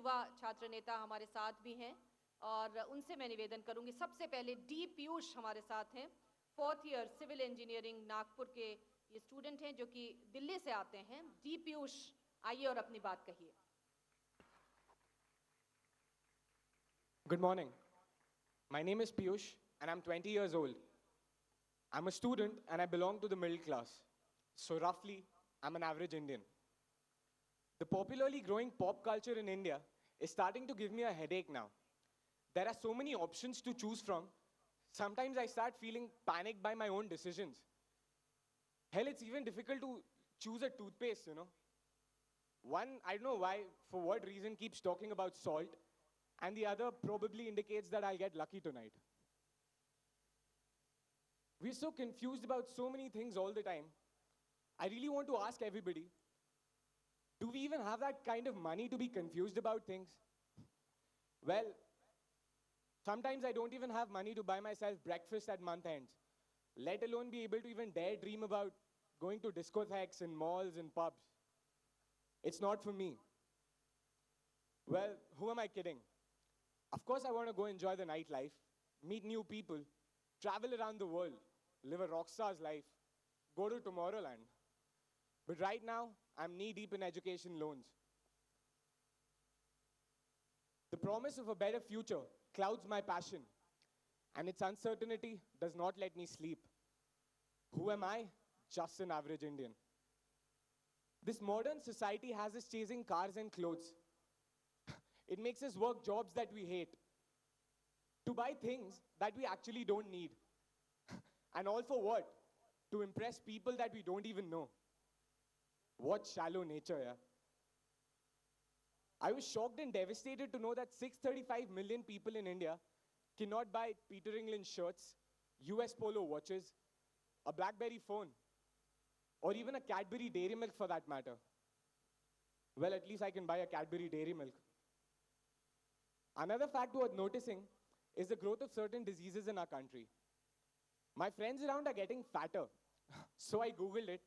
युवा छात्र नेता हमारे साथ भी हैं और उनसे मैं निवेदन करूंगी। सबसे पहले डी पीयूष हमारे साथ हैं, 4th year civil engineering Nagpur के ये स्टूडेंट हैं जो कि दिल्ली से आते हैं। डी पीयूष आइए और अपनी बात कहिए। Good morning. My name is Piyush and I'm 20 years old. I'm a student and I belong to the middle class. So roughly, I'm an average Indian. The popularly growing pop culture in India is starting to give me a headache now. There are so many options to choose from. Sometimes I start feeling panicked by my own decisions. Hell, it's even difficult to choose a toothpaste, you know. One, I don't know why, for what reason, keeps talking about salt, and the other probably indicates that I'll get lucky tonight. We're so confused about so many things all the time. I really want to ask everybody, do we even have that kind of money to be confused about things? Well, sometimes I don't even have money to buy myself breakfast at month ends, let alone be able to even dare dream about going to discotheques and malls and pubs. It's not for me. Well, who am I kidding? Of course I want to go enjoy the nightlife, meet new people, travel around the world, live a rock star's life, go to Tomorrowland. But right now, I'm knee-deep in education loans. The promise of a better future clouds my passion, and its uncertainty does not let me sleep. Who am I? Just an average Indian. This modern society has us chasing cars and clothes. It makes us work jobs that we hate, to buy things that we actually don't need. And all for what? To impress people that we don't even know. What shallow nature, yeah. I was shocked and devastated to know that 635 million people in India cannot buy Peter England shirts, US Polo watches, a BlackBerry phone, or even a Cadbury Dairy Milk for that matter. Well, at least I can buy a Cadbury Dairy Milk. Another fact worth noticing is the growth of certain diseases in our country. My friends around are getting fatter. So I Googled it,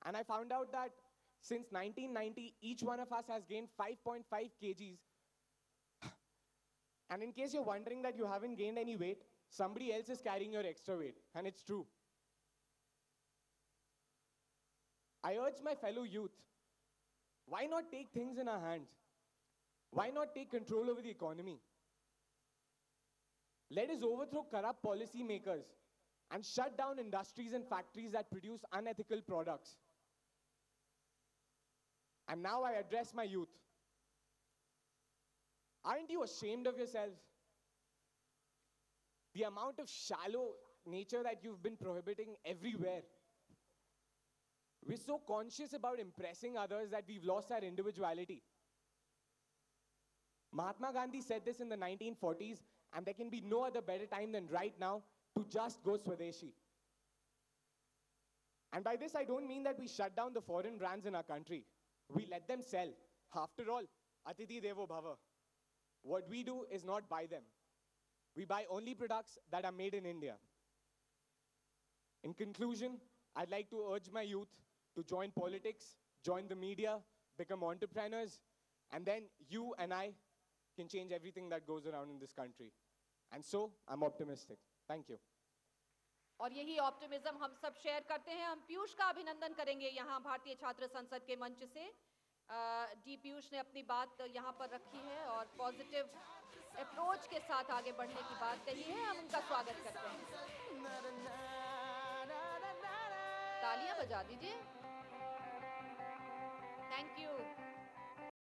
and I found out that since 1990, each one of us has gained 5.5 kgs. And in case you're wondering that you haven't gained any weight, somebody else is carrying your extra weight, and it's true. I urge my fellow youth, why not take things in our hands? Why not take control over the economy? Let us overthrow corrupt policymakers and shut down industries and factories that produce unethical products. And now I address my youth. Aren't you ashamed of yourselves? The amount of shallow nature that you've been prohibiting everywhere. We're so conscious about impressing others that we've lost our individuality. Mahatma Gandhi said this in the 1940s, and there can be no other better time than right now to just go Swadeshi. And by this, I don't mean that we shut down the foreign brands in our country. We let them sell. After all, Atiti Devo Bhava. What we do is not buy them. We buy only products that are made in India. In conclusion, I'd like to urge my youth to join politics, join the media, become entrepreneurs, and then you and I can change everything that goes around in this country. And so, I'm optimistic. Thank you. और यही optimism हम सब share करते हैं। हम पीयूष का अभिनंदन करेंगे यहाँ भारतीय छात्र संसद के मंच से। डी पीयूष ने अपनी बात यहाँ पर रखी है और पॉजिटिव अप्रोच के साथ आगे बढ़ने की बात कही है। हम उनका स्वागत करते हैं। तालियां बजा दीजिए। Thank you.